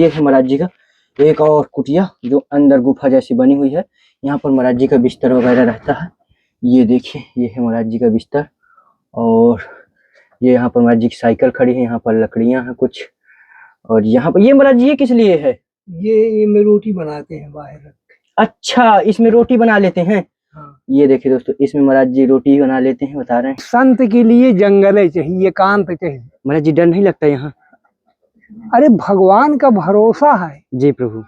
ये है महाराज जी का एक और कुटिया जो अंदर गुफा जैसी बनी हुई है। यहाँ पर महाराज जी का बिस्तर वगैरह रहता है। ये देखिए, ये है महाराज जी का बिस्तर। और ये यहाँ पर महाराज जी की साइकिल खड़ी है। यहाँ पर लकड़ियां हैं कुछ। और यहाँ पर ये महाराज जी ये किस लिए है? ये में रोटी बनाते हैं बाहर। अच्छा, इसमें रोटी बना लेते हैं। हाँ। ये देखिए दोस्तों, इसमें महाराज जी रोटी बना लेते हैं, बता रहे हैं। संत के लिए जंगल चाहिए, एकांत चाहिए। महाराज जी डर नहीं लगता यहाँ? अरे भगवान का भरोसा है जी प्रभु।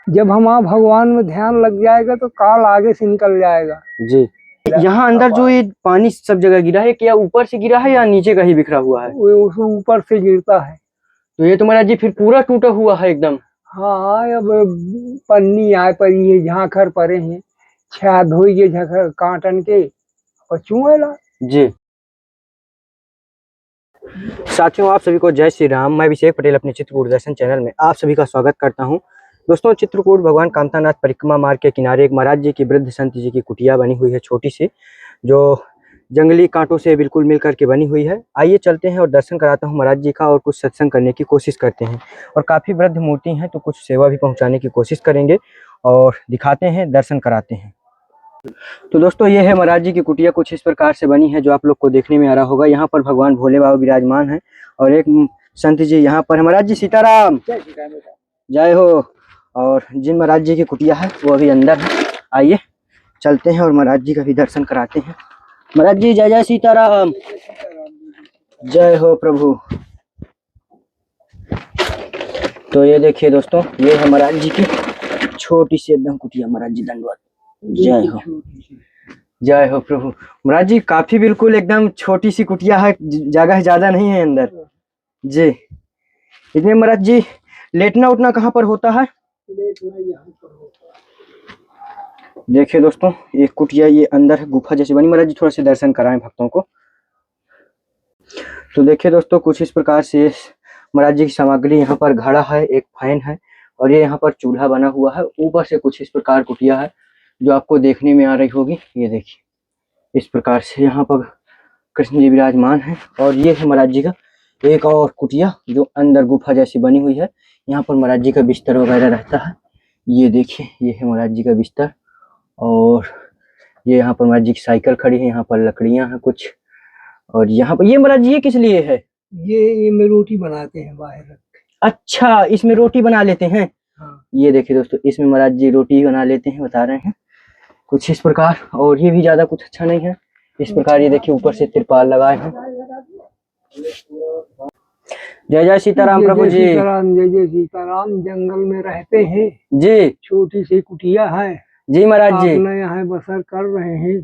जब हमारा भगवान में ध्यान लग जाएगा तो काल आगे से निकल जाएगा जी। यहाँ अंदर जो ये पानी सब जगह गिरा है, क्या ऊपर से गिरा है या नीचे का ही बिखरा हुआ है? वो ऊपर से गिरता है। तो ये तो महाराज जी फिर पूरा टूटा हुआ है एकदम। हाँ, अब पन्नी आए पर ये झांखर परे हैं, छा धोई के झांखर काटन के और चुएला। जी। साथियों, आप सभी को जय श्री राम। मैं अभिषेक पटेल अपने चित्रकूट दर्शन चैनल में आप सभी का स्वागत करता हूं। दोस्तों, चित्रकूट भगवान कामतानाथ परिक्रमा मार्ग के किनारे एक महाराज जी की, वृद्ध संत जी की कुटिया बनी हुई है, छोटी सी, जो जंगली कांटों से बिल्कुल मिल करके बनी हुई है। आइए चलते हैं और दर्शन कराता हूं महाराज जी का, और कुछ सत्संग करने की कोशिश करते हैं। और काफ़ी वृद्ध मूर्ति हैं, तो कुछ सेवा भी पहुँचाने की कोशिश करेंगे और दिखाते हैं, दर्शन कराते हैं। तो दोस्तों, ये है महाराज जी की कुटिया, कुछ इस प्रकार से बनी है जो आप लोग को देखने में आ रहा होगा। यहाँ पर भगवान भोले बाबा विराजमान है और एक संत जी यहाँ पर है। महाराज जी सीताराम, जय हो। और जिन महाराज जी की कुटिया है वो अभी अंदर है। आइए चलते हैं और महाराज जी का भी दर्शन कराते हैं। महाराज जी जय जय सीताराम, जय हो प्रभु। तो ये देखिए दोस्तों, ये है महाराज जी की छोटी सी एकदम कुटिया। महाराज जी दंडवत, जय हो, जय हो प्रभु। महाराज जी काफी बिल्कुल एकदम छोटी सी कुटिया है, जगह ज्यादा नहीं है अंदर जी। इतने महाराज जी लेटना उठना कहाँ पर होता है? देखिए दोस्तों, एक कुटिया ये अंदर है, गुफा जैसी बनी। महाराज जी थोड़ा से दर्शन कराएं भक्तों को। तो देखिए दोस्तों, कुछ इस प्रकार से महाराज जी की सामग्री, यहाँ पर घड़ा है, एक फैन है और ये यहाँ पर चूल्हा बना हुआ है। ऊपर से कुछ इस प्रकार कुटिया है जो आपको देखने में आ रही होगी। ये देखिए, इस प्रकार से यहाँ पर कृष्ण जी विराजमान है। और ये है महाराज जी का एक और कुटिया जो अंदर गुफा जैसी बनी हुई है। यहाँ पर महाराज जी का बिस्तर वगैरह रहता है। ये देखिए, ये है महाराज जी का बिस्तर। और ये यहाँ पर महाराज जी की साइकिल खड़ी है। यहाँ पर लकड़ियां हैं कुछ। और यहाँ पर ये महाराज जी ये किस लिए है? ये में रोटी बनाते हैं बाहर। अच्छा, इसमें रोटी बना लेते हैं। हाँ। ये देखिए दोस्तों, इसमें महाराज जी रोटी बना लेते हैं, बता रहे हैं कुछ इस प्रकार। और ये भी ज्यादा कुछ अच्छा नहीं है इस प्रकार। ये देखिए, ऊपर से तिरपाल लगाए हैं। जय जय सीताराम प्रभु जी। सीताराम, जय जय सीताराम। जंगल में रहते हैं जी, छोटी सी कुटिया है जी महाराज जी। अपने यहाँ बसर कर रहे हैं।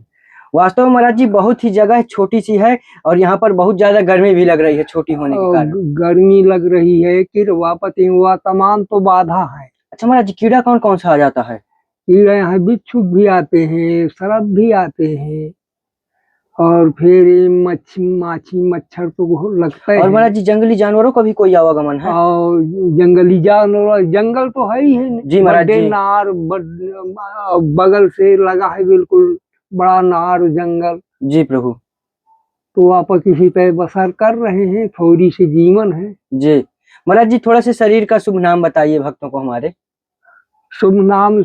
वास्तव में महाराज जी बहुत ही जगह छोटी सी है और यहाँ पर बहुत ज्यादा गर्मी भी लग रही है छोटी होने के कारण। गर्मी लग रही है, किरवा पतिंगवा तमाम तो बाधा है। अच्छा महाराज जी, कीड़ा कौन कौन सा आ जाता है? कीड़े यहाँ बिच्छू भी आते हैं, सरप भी आते हैं, और फिर माछी मच्छर तो लगता है। और महाराज जी जंगली जानवरों का भी कोई आवागमन है? और जंगली जानवर, जंगल तो है ही है जी महाराज जी। नार बगल से लगा है, बिल्कुल बड़ा नार जंगल। जी प्रभु। तो वहाँ पर किसी तरह बसर कर रहे हैं, थोड़ी सी जीवन है जी। महाराज जी थोड़ा से शरीर का शुभ नाम बताइए भक्तों को हमारे। शुभ नाम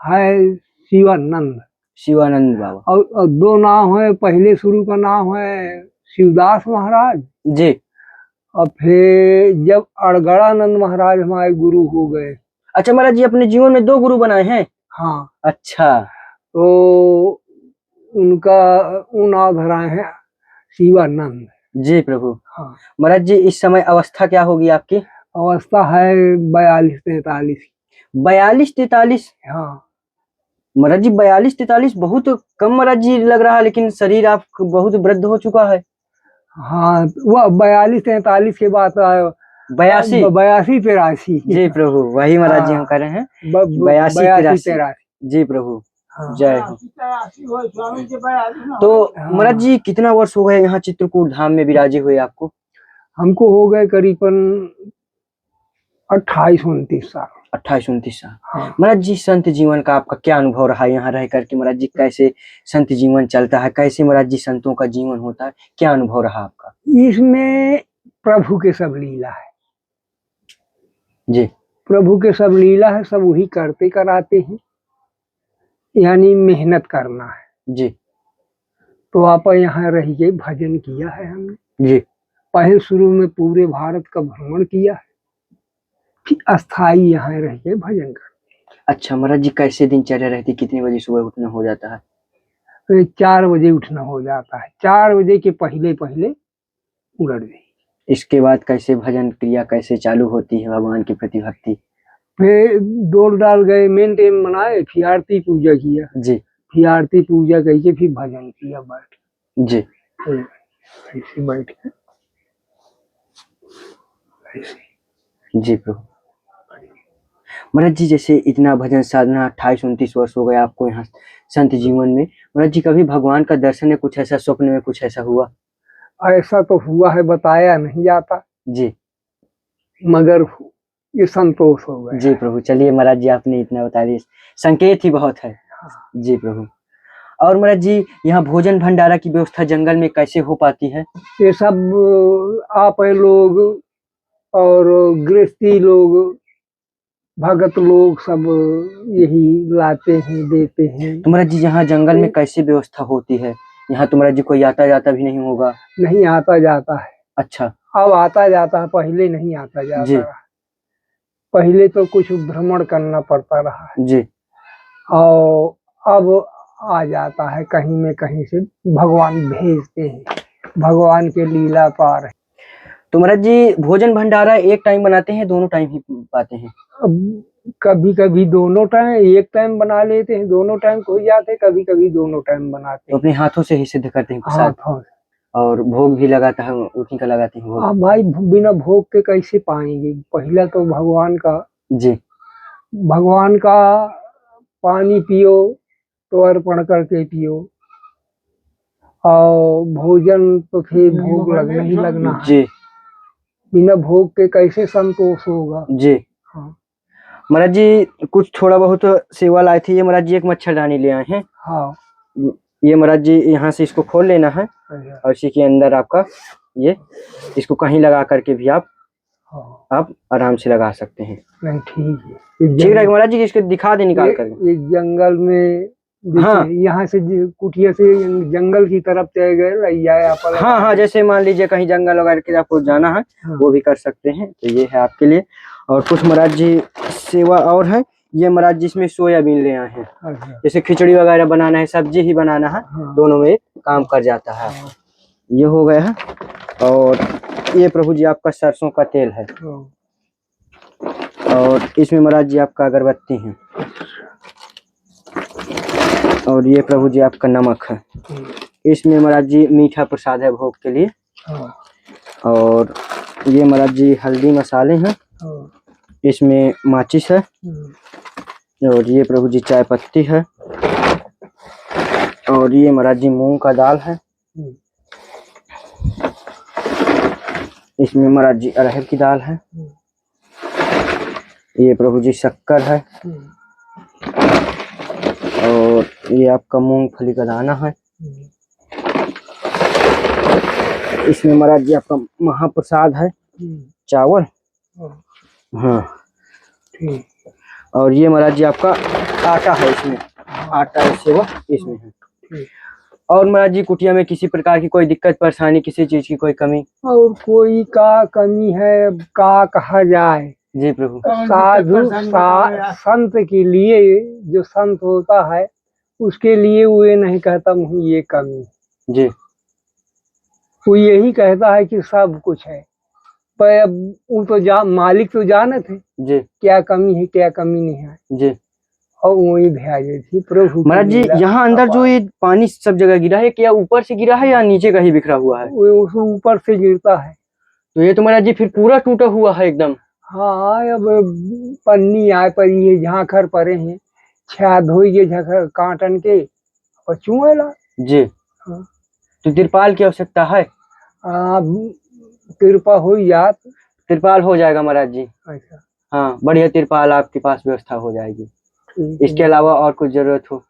है शिवानंद। शिवानंद बाबा। और दो नाम है, पहले शुरू का नाम है शिवदास महाराज जी। और फिर जब अड़गड़ानंद महाराज हमारे गुरु हो गए। अच्छा महाराज जी, अपने जीवन में 2 गुरु बनाए हैं? हाँ। अच्छा। तो उनका नाम धराए हैं शिवानंद। जी प्रभु। हाँ। महाराज जी इस समय अवस्था क्या होगी आपकी? अवस्था है 42-43। 42-43? हाँ महाराज जी 42-43 बहुत कम महाराज जी लग रहा है, लेकिन शरीर आप बहुत वृद्ध हो चुका है। हाँ, वह 42-43 के बाद 82-83। जी प्रभु, वही महाराज जी हम कर रहे हैं 82-83। जी प्रभु। हाँ। जय हो। तो महाराज जी कितना वर्ष हो गए यहाँ चित्रकूट धाम में विराजे हुए आपको? हमको हो गए करीबन 28-29 साल। 28-29 साल। हाँ। महाराज जी संत जीवन का आपका क्या अनुभव रहा यहाँ रह करके? महाराज जी कैसे संत जीवन चलता है, कैसे महाराज जी संतों का जीवन होता है, क्या अनुभव रहा आपका? इसमें प्रभु के सब लीला है जी। प्रभु के सब लीला है, सब वही करते कराते हैं, यानी मेहनत करना है। जी तो आप यहाँ रह के भजन किया है हमने। जी पहले शुरू में पूरे भारत का भ्रमण किया है, फिर अस्थाई यहाँ रह के भजन कर। अच्छा महाराज जी, कैसे दिनचर्या रहती, कितने बजे सुबह उठना हो जाता है? तो 4 बजे उठना हो जाता है, 4 बजे के पहले पहले उलट गई। इसके बाद कैसे भजन क्रिया कैसे चालू होती है, भगवान की प्रति भक्ति? फिर डोल डाल गए, मेन टेम मनाए, फिर आरती पूजा किया, जी फिर आरती पूजा करके फिर भजन किया बैठ जी के। ऐसे बैठ के ऐसे। जी प्रभु। महाराज जी, जैसे इतना भजन साधना 28-29 वर्ष हो गए आपको यहाँ संत जीवन में, महाराज जी कभी भगवान का दर्शन है, कुछ ऐसा स्वप्न में कुछ ऐसा हुआ? ऐसा तो हुआ है, बताया नहीं जाता, जी मगर ये संतोष हो गया। जी प्रभु, चलिए महाराज जी आपने इतना बता दिया, संकेत ही बहुत है। जी प्रभु। और महाराज जी, यहाँ भोजन भंडारा की व्यवस्था जंगल में कैसे हो पाती है? ये सब आप लोग और गृहस्थी लोग, भगत लोग सब यही लाते हैं, देते हैं। तो महाराज जी यहाँ जंगल में कैसे व्यवस्था होती है? यहाँ तो महाराज जी कोई आता जाता भी नहीं होगा? नहीं आता जाता है। अच्छा अब आता जाता है, पहले नहीं आता जाता जी रहा। पहले तो कुछ भ्रमण करना पड़ता रहा है, जी और अब आ जाता है, कहीं में कहीं से भगवान भेजते हैं, भगवान के लीला पार है। तो महाराज जी भोजन भंडारा एक टाइम बनाते हैं, दोनों टाइम ही पाते हैं? अब कभी कभी दोनों टाइम, एक टाइम बना लेते हैं, दोनों टाइम हो जाते, कभी कभी दोनों टाइम बनाते तो हैं। अपने हाथों से ही सिद्ध करते हैं प्रसाद? हाँ। और भोग भी लगाता है, उसी का लगाते हैं भोग? अब भाई बिना भोग के कैसे पाएंगे? पहला तो जी भगवान का पानी पियो तो अर्पण करके पियो, और भोजन तो फिर भोग लगना ही लगना है। जी बिना भोग के कैसे संतोष होगा? जी हाँ महाराज जी, कुछ थोड़ा बहुत सेवा लाए थे। ये महाराज जी एक मच्छरदानी ले आए हैं। हाँ। ये महाराज जी यहाँ से इसको खोल लेना है, अच्छा। और इसी के अंदर आपका ये, इसको कहीं लगा करके भी आप आराम से लगा सकते हैं। नहीं ठीक है, ठीक है महाराज जी, इसको दिखा दे निकाल कर। ये जंगल में हाँ यहाँ से कुटिया से जंगल की तरफ चले गए। हाँ, जैसे मान लीजिए कहीं जंगल वगैरह के आपको जाना है, वो भी कर सकते हैं। तो ये है आपके लिए। और कुछ महाराज जी सेवा और है। ये महाराज जी इसमें सोयाबीन ले आए हैं। जैसे खिचड़ी वगैरह बनाना है, सब्जी ही बनाना है, दोनों में काम कर जाता है। ये हो गया है। और ये प्रभु जी आपका सरसों का तेल है। और इसमें महाराज जी आपका अगरबत्ती है। और ये प्रभु जी आपका नमक है। इसमें महाराज जी मीठा प्रसाद है भोग के लिए। और ये महाराज जी हल्दी मसाले हैं। इसमें माचिस है। और ये प्रभु जी चाय पत्ती है। और ये महाराज जी मूंग का दाल है। इसमें महाराज जी अरहर की दाल है। ये प्रभु जी शक्कर है। और ये आपका मूंगफली का दाना है। इसमें महाराज जी आपका महाप्रसाद है, चावल। हाँ। और ये महाराज जी आपका आटा है। इसमें आटा सेवा इसमें है। और महाराज जी कुटिया में किसी प्रकार की कोई दिक्कत परेशानी, किसी चीज की कोई कमी? और कोई का कमी है का कहा जाए? जी प्रभु। साधु संत के लिए, जो संत होता है उसके लिए वो ये नहीं कहता हूँ ये कमी जी, वो यही कहता है कि सब कुछ है। पर वो तो मालिक तो जाने थे जी क्या कमी है क्या कमी नहीं है जी। और वही भेजे थी प्रभु। महाराज जी यहाँ अंदर जो ये पानी सब जगह गिरा है, क्या ऊपर से गिरा है या नीचे कहीं बिखरा हुआ है? वो ऊपर से गिरता है। तो ये तो महाराज जी फिर पूरा टूटा हुआ है एकदम। हाँ, अब पन्नी आए पर ये झांखर परे हैं, छा धोई के झांखर काटन के और चुएला जी। हाँ। तो तिरपाल की आवश्यकता है? कृपा हो जात तिरपाल हो जाएगा महाराज जी। अच्छा, हाँ, बढ़िया तिरपाल आपके पास व्यवस्था हो जाएगी। इसके अलावा और कुछ जरूरत हो?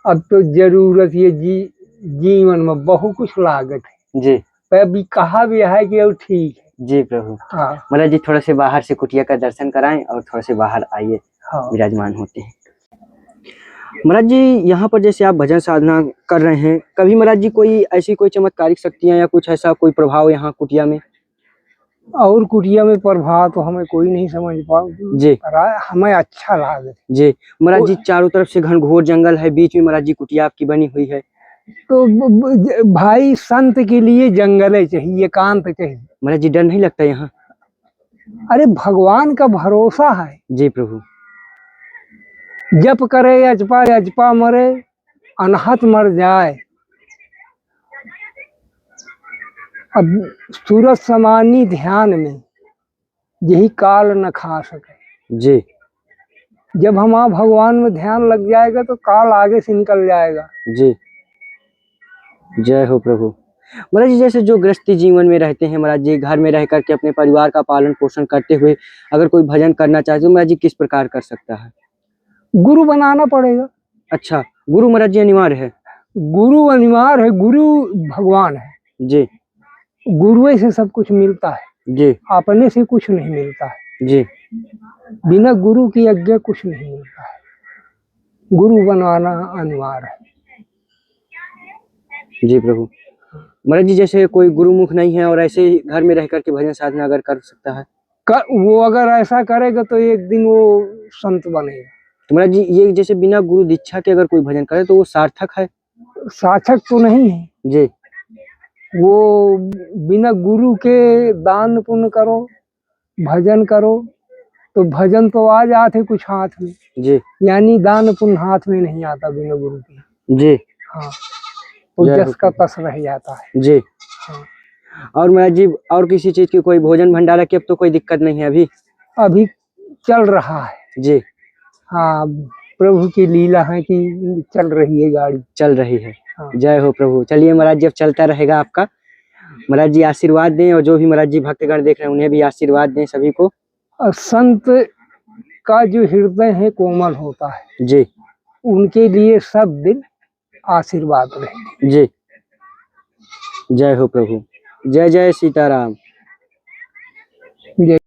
अब तो जरूरत ये जीवन में बहुत कुछ लागत है जी। पर अभी कहा भी है कि अब ठीक है जी प्रभु। हाँ महाराज जी थोड़ा से बाहर से कुटिया का दर्शन कराएं और थोड़ा से बाहर आइए, हाँ। विराजमान होते हैं। महाराज जी यहाँ पर जैसे आप भजन साधना कर रहे हैं, कभी महाराज जी कोई ऐसी कोई चमत्कारिक शक्तियां या कुछ ऐसा कोई प्रभाव यहाँ कुटिया में? और कुटिया में प्रभाव तो हमें कोई नहीं समझ जी रहा है, हमें अच्छा लगे। जी महाराज जी, चारों तरफ से घनघोर जंगल है, बीच में महाराज जी कुटिया आपकी बनी हुई है। तो भाई संत के लिए जंगल चाहिए, एकांत चाहिए। महाराज जी डर नहीं लगता यहाँ? अरे भगवान का भरोसा है। जी प्रभु। जप करे अजपा, अजपा मरे, अनहत मर जाए। अब सूरज समानी ध्यान में यही काल न खा सके। जी जब हमारा भगवान में ध्यान लग जाएगा तो काल आगे से निकल जाएगा। जी जय हो प्रभु। महाराज जी जैसे जो गृहस्थी जीवन में रहते हैं महाराज जी, घर में रह करके अपने परिवार का पालन पोषण करते हुए अगर कोई भजन करना चाहे तो महाराज जी किस प्रकार कर सकता है? गुरु बनाना पड़ेगा। अच्छा, गुरु महाराज जी अनिवार्य है? गुरु अनिवार्य है, गुरु भगवान है। जी गुरु से सब कुछ मिलता है। जी अपने से कुछ नहीं मिलता है। जी बिना गुरु की आज्ञा कुछ नहीं मिलता है। गुरु बनवाना अनिवार्य है। जी प्रभु। महाराज जी जैसे कोई गुरुमुख नहीं है और ऐसे ही घर में रह करके भजन साधना अगर कर सकता है, वो अगर ऐसा करेगा तो एक दिन वो संत बनेगा। तो महाराज जी ये जैसे बिना गुरु दीक्षा के अगर कोई भजन करे तो वो सार्थक है? सार्थक तो नहीं है जी। वो। बिना गुरु के दान पुण्य करो, भजन करो, तो भजन तो आ जाते कुछ हाथ में। जी यानी दान पुण्य हाथ में नहीं आता बिना गुरु के। जी हाँ, तो जस का तस रह जाता है। जी। हाँ। और महाराज जी और किसी चीज की कोई भोजन भंडारा की अब तो कोई दिक्कत नहीं है अभी? अभी चल रहा है। जी हाँ, प्रभु की लीला है कि चल रही है गाड़ी। चल रही है। हाँ। जय हो प्रभु। चलिए महाराज जी अब चलता रहेगा आपका। महाराज जी आशीर्वाद दें और जो भी महाराज जी भक्तगण देख रहे हैं उन्हें भी आशीर्वाद दें सभी को। और संत का जो हृदय है कोमल होता है जी, उनके लिए सब दिन आशीर्वाद रहे। जी जय हो प्रभु। जय जय सीताराम। जय।